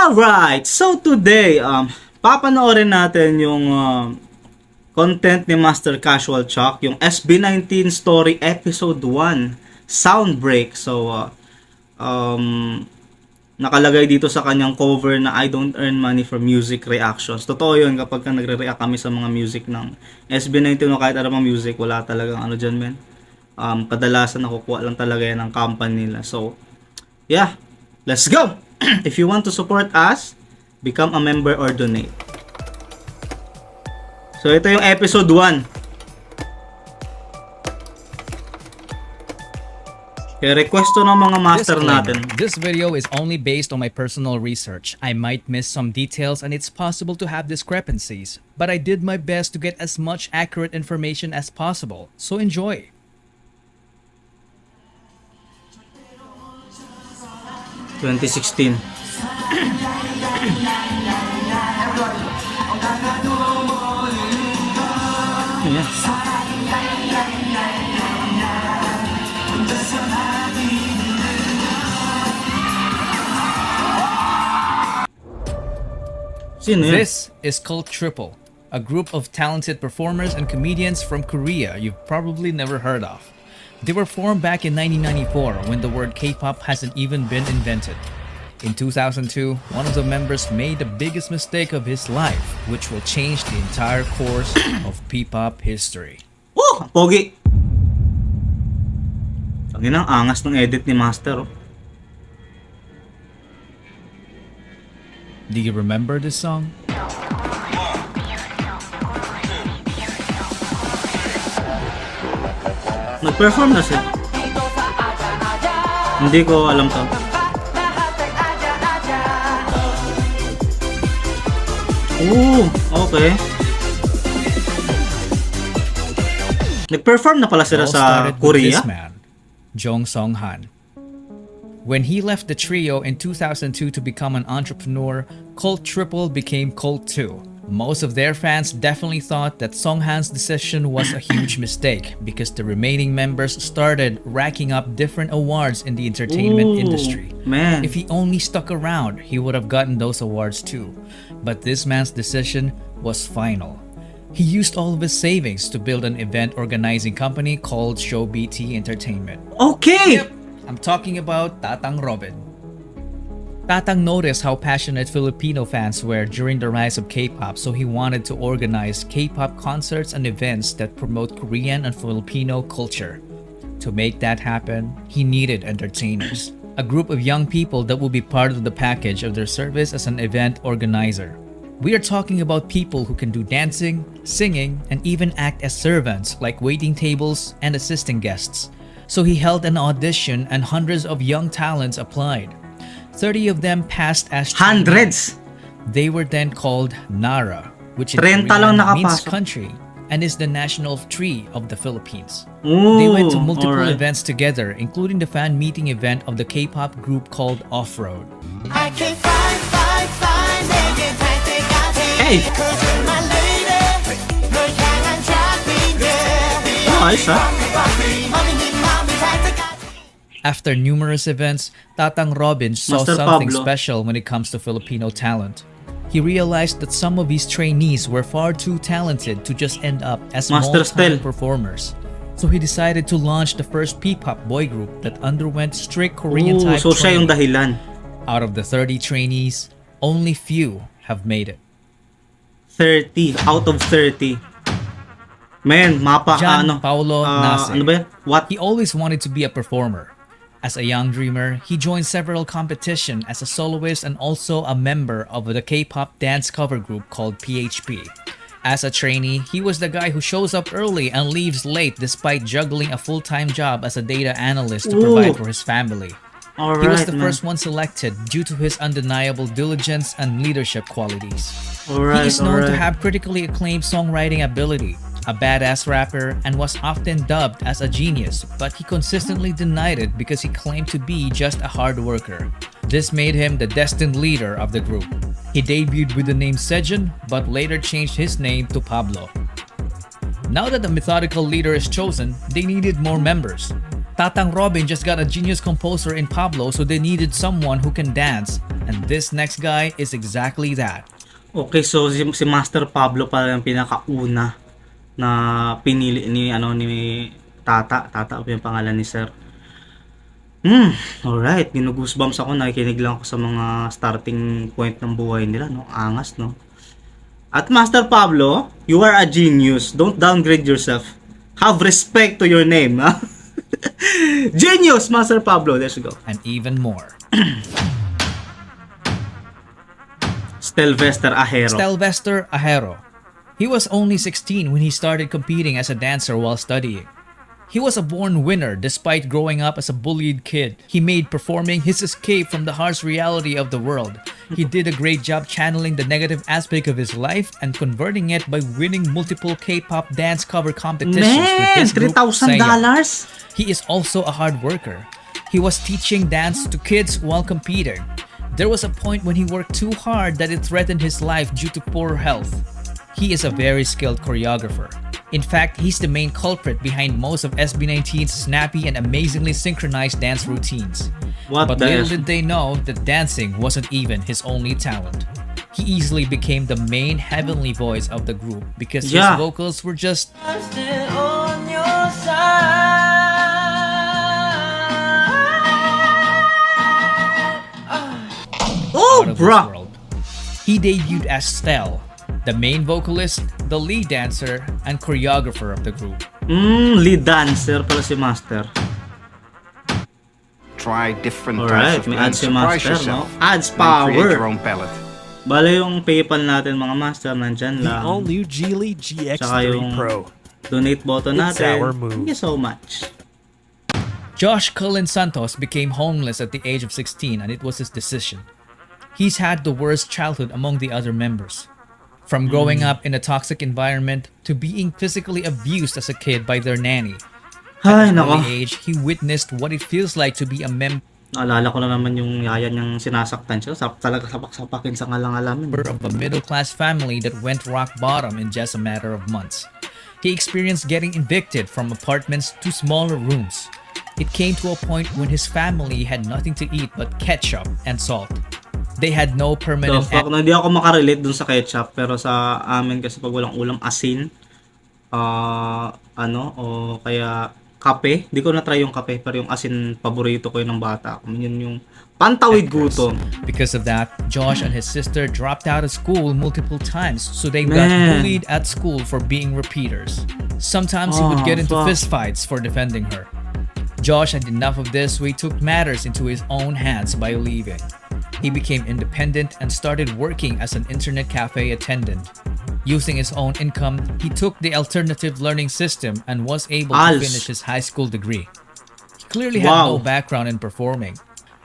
Alright, so today, papanoorin natin yung content ni Master Casual Chuck, yung SB19 Story Episode 1, Sound Break. So, nakalagay dito sa kanyang cover na I don't earn money from music reactions. Totoo yun, kapag ka nagre-react kami sa mga music ng SB19 o kahit anong music, wala talagang ano dyan, men. Kadalasan nakukuha lang talaga yan ng company nila. So, yeah, let's go! If you want to support us, become a member or donate. So, ito yung episode 1. Kaya request to ng mga master natin. This video is only based on my personal research. I might miss some details and it's possible to have discrepancies, but I did my best to get as much accurate information as possible. So enjoy! ...2016. Yeah. This is called Triple, a group of talented performers and comedians from Korea you've probably never heard of. They were formed back in 1994 when the word K-pop hasn't even been invented. In 2002, one of the members made the biggest mistake of his life, which will change the entire course of P-pop history. Oh, pogi! Ang inang angas ng edit ni Master. Oh. Do you remember this song? Nag-perform na siya. Hindi ko alam to. Oh, okay. Nag-perform na pala sila sa Korea? This man, Jong Song-han. When he left the trio in 2002 to become an entrepreneur, Cult Triple became Cult 2. Most of their fans definitely thought that Song-han's decision was a huge mistake because the remaining members started racking up different awards in the entertainment industry. Man. If he only stuck around, he would have gotten those awards too. But this man's decision was final. He used all of his savings to build an event organizing company called Show BT Entertainment. Okay! Yep. I'm talking about Tatang Robin. Tatang noticed how passionate Filipino fans were during the rise of K-pop, so he wanted to organize K-pop concerts and events that promote Korean and Filipino culture. To make that happen, he needed entertainers, a group of young people that would be part of the package of their service as an event organizer. We are talking about people who can do dancing, singing, and even act as servants like waiting tables and assisting guests. So he held an audition and hundreds of young talents applied. 30 of them passed as Hundreds! They were then called Nara, which in 30 Korean lang means nakapasok. country and is the national tree of the Philippines. Ooh, They went to multiple alright. events together, including the fan meeting event of the K-pop group called Off-Road. Hey! Ayos ha? After numerous events, Tatang Robin saw Master something Pablo. special when it comes to Filipino talent. He realized that some of his trainees were far too talented to just end up as Master small-time Stel. performers. So he decided to launch the first P-pop boy group that underwent strict Korean Ooh, type so siya yung training. dahilan. Out of the 30 trainees, only few have made it. 30 out of 30. Man, mapa John ano? Paulo Nase. Ano ba yan? What? He always wanted to be a performer. As a young dreamer, he joined several competitions as a soloist and also a member of the K-pop dance cover group called PHP. As a trainee, he was the guy who shows up early and leaves late despite juggling a full-time job as a data analyst to provide for his family. He was the first one selected due to his undeniable diligence and leadership qualities. He is known to have critically acclaimed songwriting ability, a badass rapper, and was often dubbed as a genius, but he consistently denied it because he claimed to be just a hard worker. This made him the destined leader of the group. He debuted with the name Sejun, but later changed his name to Pablo. Now that the methodical leader is chosen, they needed more members. Tatang Robin just got a genius composer in Pablo, so they needed someone who can dance, And this next guy is exactly that. Okay, so si Master Pablo pala yung pinakauna na pinili ni Tata yung pangalan ni Sir. Alright, ginugoosebumps ako, nakikinig lang ako sa mga starting point ng buhay nila, no? Angas, no? At Master Pablo, you are a genius. Don't downgrade yourself. Have respect to your name, ha? Genius, Master Pablo. Let's go. And even more. Stelvester Ahero. Stelvester Ahero. He was only 16 when he started competing as a dancer while studying. He was a born winner despite growing up as a bullied kid. He made performing his escape from the harsh reality of the world. He did a great job channeling the negative aspect of his life and converting it by winning multiple K-pop dance cover competitions with Man, his group $3,000? Seiya. He is also a hard worker. He was teaching dance to kids while competing. There was a point when he worked too hard that it threatened his life due to poor health. He is a very skilled choreographer. In fact, he's the main culprit behind most of SB19's snappy and amazingly synchronized dance routines. What But the little F- did they know that dancing wasn't even his only talent. He easily became the main heavenly voice of the group because his Yeah. vocals were just I'm still on your side. Oh, out of this bruh. world. He debuted as Stel, the main vocalist, the lead dancer, and choreographer of the group. Lead dancer pala si Master. Try different Alright, types of may blends, ads si surprise Master, yourself, no? Ads and create your power. own palette. Bale yung PayPal natin mga Master, nandyan The lang. all-new Geely Tsaka GX3 yung Pro. donate button It's natin. our move. Thank you so much. Josh Cullen Santos became homeless at the age of 16 and it was his decision. He's had the worst childhood among the other members. From growing up in a toxic environment to being physically abused as a kid by their nanny. Ay, At an nako. early age, he witnessed what it feels like to be a member Naalala ko na naman yung yaya niyang sinasaktan siya. Talaga sapak-sapakin sa ngalang-alamin. of a middle-class family that went rock bottom in just a matter of months. He experienced getting evicted from apartments to smaller rooms. It came to a point when his family had nothing to eat but ketchup and salt. They had no The permanent fuck, no, hindi ako makarelate dun sa ketchup. Pero sa amin kasi pag walang ulam, asin. O kaya kape. Di ko na-try yung kape, pero yung asin, paborito ko yun ng bata. Yun yung pantawid gutom. Because of that, Josh and his sister dropped out of school multiple times, so they got Man. bullied at school for being repeaters. Sometimes he would get into fuck. fistfights for defending her. Josh had enough of this, so he took matters into his own hands by leaving. He became independent and started working as an internet cafe attendant. Using his own income, he took the alternative learning system and was able to ALS. finish his high school degree. He clearly had no Wow. background in performing.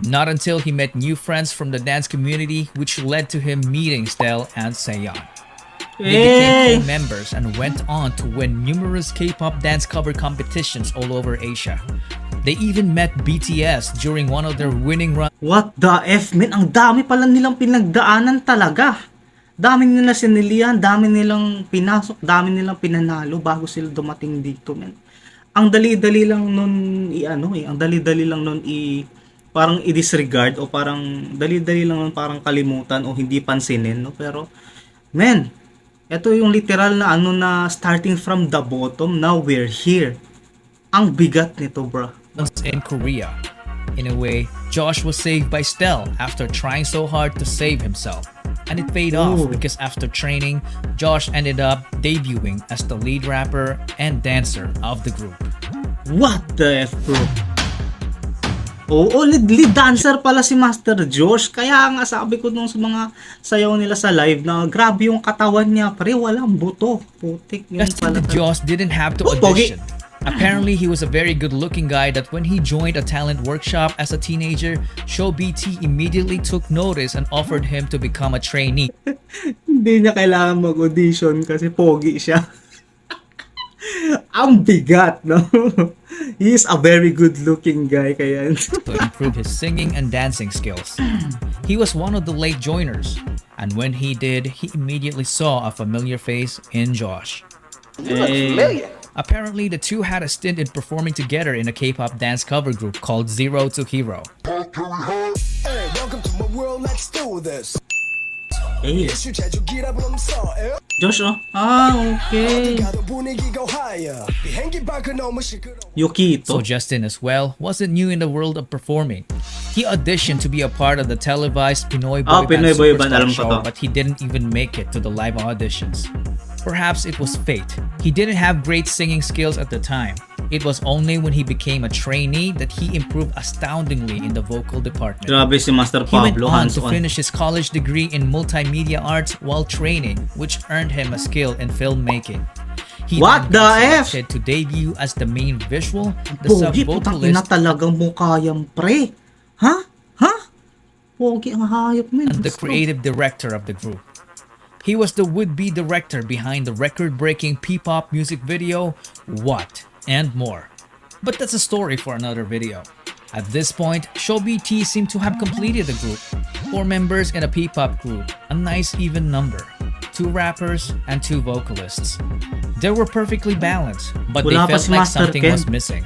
Not until he met new friends from the dance community, which led to him meeting Stel and Seiyan. They became co-members and went on to win numerous K-pop dance cover competitions all over Asia. They even met BTS during one of their winning runs What the F, man? Ang dami pala nilang pinagdaanan talaga. Dami nila sinilihan, dami nilang pinasok, dami nilang pinanalo bago sila dumating dito, man. Ang dali-dali lang nun ang dali-dali lang nun parang i-disregard o parang dali-dali lang nun parang kalimutan o hindi pansinin, no? Pero man, ito yung literal na na starting from the bottom, now we're here. Ang bigat nito, bro. in Korea. In a way, Josh was saved by Stel after trying so hard to save himself. And it paid off Ooh. because after training, Josh ended up debuting as the lead rapper and dancer of the group. What the F, bro? Oo, lead dancer pala si Master Josh. Kaya nga sabi ko nung sa mga sayaw nila sa live na grabe yung katawan niya, pre, walang buto. Putik yun Just pala. that Josh didn't have to Oh, pogi. audition. Apparently, he was a very good-looking guy that when he joined a talent workshop as a teenager, Show BT immediately took notice and offered him to become a trainee. Hindi niya kailangan mag-audition kasi pogi siya. Ang bigat, no? He is a very good-looking guy, kaya to improve his singing and dancing skills. He was one of the late joiners, and when he did, he immediately saw a familiar face in Josh. Apparently, the two had a stint in performing together in a K-pop dance cover group called Zero to Hero. Hey, welcome to my world, let's Let's do this. Eh, 이슈 제주 길어보면서 Josh, oh. Ah, okay. 가도 분위기가 higher. 비행기 밖은 너무 시끄러워. Yukito. So Justin as well wasn't new in the world of performing. He auditioned to be a part of the televised Pinoy boy band Pinoy boy band, superstar alam ko show, to. but he didn't even make it to the live auditions. Perhaps it was fate. He didn't have great singing skills at the time. It was only when he became a trainee that he improved astoundingly in the vocal department. Grabe si Master He went Pablo, on to hands-on. finish his college degree in multimedia arts while training, which earned him a skill in filmmaking. He What then got the F? selected to debut as the main visual, the Pogi, putang ina sub-vocalist, talagang mukha yan, pre. Ha? Ha? Pogi ang hayop, men. and the creative director of the group. He was the would-be director behind the record-breaking P-pop music video, What, and more. But that's a story for another video. At this point, ShowBT seemed to have completed the group. 4 members in a P-pop group, a nice even number. 2 rappers and 2 vocalists. They were perfectly balanced, but Wala they pa felt si like Master something Ken. was missing.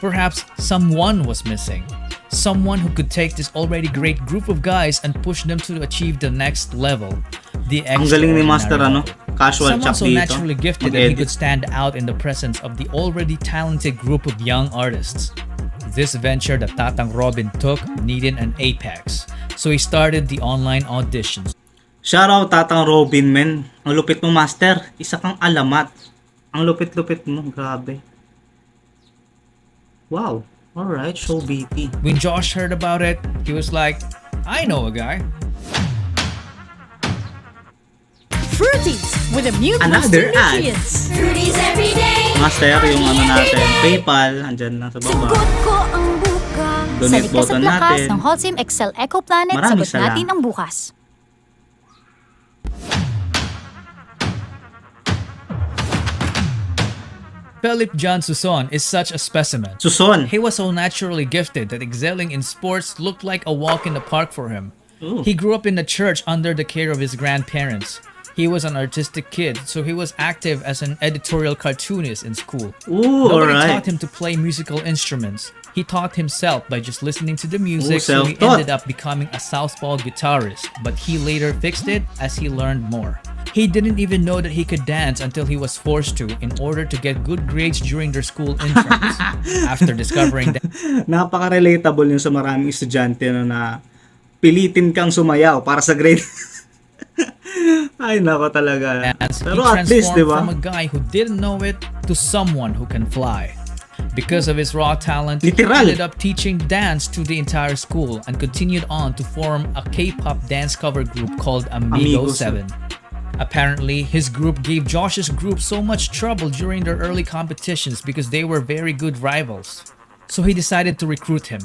Perhaps someone was missing. Someone who could take this already great group of guys and push them to achieve the next level. The Ang galing ni extraordinary Master, ano? level. Casual Someone chap so dito. naturally gifted that he Mag-edit. could stand out in the presence of the already talented group of young artists. This venture that Tatang Robin took needed an apex, so he started the online auditions. Shout out Tatang Robin, men. Ang lupit mo, Master. Isa kang alamat. Ang lupit-lupit mo. Grabe. Wow. Alright, show BT. When Josh heard about it, he was like, I know a guy. Fruities with immune Another boosting ad. nutrients. Fruities every day. Master, yung ano natin, PayPal, andyan na sa baba. Sagot ko ang bukas. Donate Sa likas button at lakas natin. ng Holcim Excel Eco Planet, Maraming sagot natin salamat. ang bukas. Philip John Suson is such a specimen. Suson. He was so naturally gifted that excelling in sports looked like a walk in the park for him. Ooh. He grew up in the church under the care of his grandparents. He was an artistic kid, so he was active as an editorial cartoonist in school. Ooh, Nobody alright. taught him to play musical instruments. He taught himself by just listening to the music, Ooh, so he self-taught. ended up becoming a southpaw guitarist, but he later fixed it as he learned more. He didn't even know that he could dance until he was forced to in order to get good grades during their school entrance. After discovering that Napaka-relatable yun sa maraming estudyante na pilitin kang sumayaw para sa grade. Ay, nako talaga. dance, he Pero at least, di transformed ba? from a guy who didn't know it to someone who can fly. Because of his raw talent, Literal. he ended up teaching dance to the entire school and continued on to form a K-pop dance cover group called Amigo Amigo 7. Apparently, his group gave Josh's group so much trouble during their early competitions because they were very good rivals. So he decided to recruit him.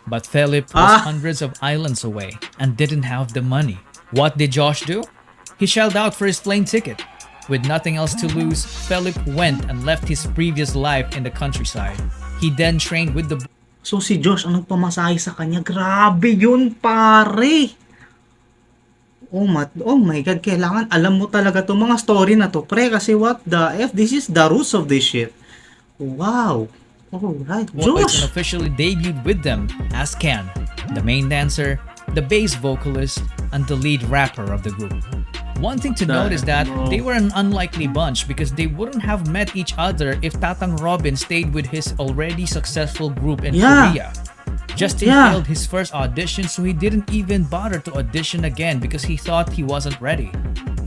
But Philip was hundreds of islands away and didn't have the money. What did Josh do? He shelled out for his plane ticket. With nothing else to lose, Philip went and left his previous life in the countryside. He then trained with the So si Josh, ang nagpamasahe sa kanya, grabe yun, pare. Oh my God, kailangan alam mo talaga itong mga story na to, pre, kasi what the F, this is the roots of this shit. Wow. Alright, boys and Josh. officially debuted with them as Ken, the main dancer, the bass vocalist, and the lead rapper of the group. One thing to note is that they were an unlikely bunch because they wouldn't have met each other if Tatang Robin stayed with his already successful group in Yeah. Korea. Justin Yeah. failed his first audition, so he didn't even bother to audition again because he thought he wasn't ready.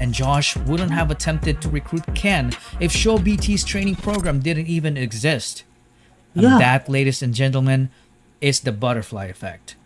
And Josh wouldn't have attempted to recruit Ken if ShowBT's training program didn't even exist. Yeah. And that, ladies and gentlemen, is the butterfly effect.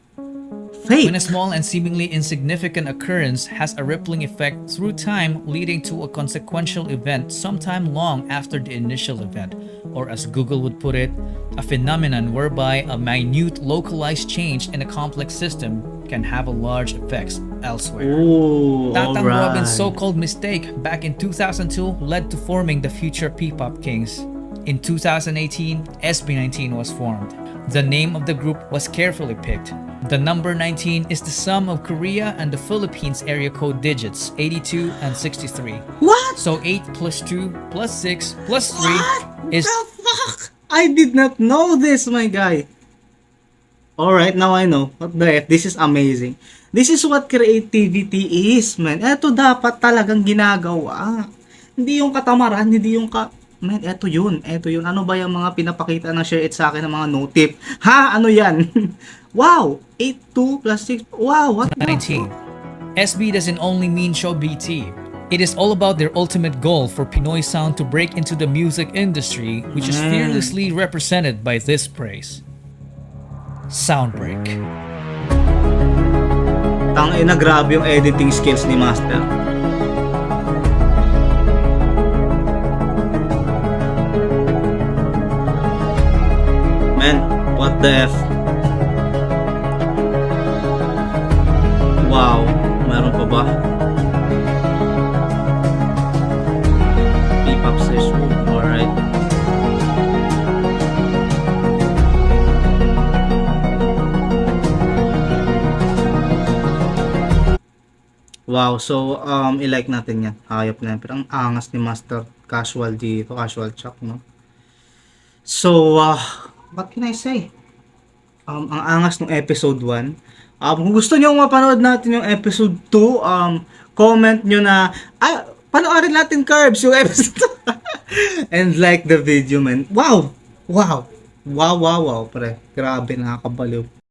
Fate. When a small and seemingly insignificant occurrence has a rippling effect through time, leading to a consequential event sometime long after the initial event, or as Google would put it, a phenomenon whereby a minute localized change in a complex system can have a large effects elsewhere. Ooh, Tatang alright. Robin's so-called mistake back in 2002 led to forming the future P-pop Kings. In 2018, SB19 was formed. The name of the group was carefully picked. The number 19 is the sum of Korea and the Philippines area code digits 82 and 63. What? So 8 plus 2 plus 6 plus 3 What is the fuck? I did not know this, my guy. Alright, now I know. What the F? This is amazing. This is what creativity is, man. Ito dapat talagang ginagawa. Hindi yung katamaran, hindi yung man, eto yun. Ano ba yung mga pinapakita ng share it sa akin ng mga notif? Ha? Ano yan? Wow! 8-2 plus 6. Wow, what the? 19. SB doesn't only mean show BT. It is all about their ultimate goal for Pinoy sound to break into the music industry, which is fearlessly represented by this praise. Soundbreak. Tangina, grabe yung editing skills ni Master. Man, what the F? Wow, meron pa ba? P-pop session, alright. Wow, so i-like natin yan. Hayop na yan. Pero ang angas ni Master. Casual dito, casual chop, no? So, what can I say? Ang angas ng episode 1. Kung gusto niyo mapanood natin yung episode 2, comment nyo na, panoorin natin Curbs yung episode 2. And like the video, man. Wow! Wow! Wow, wow, wow, pre. Grabe, nakakabaliw.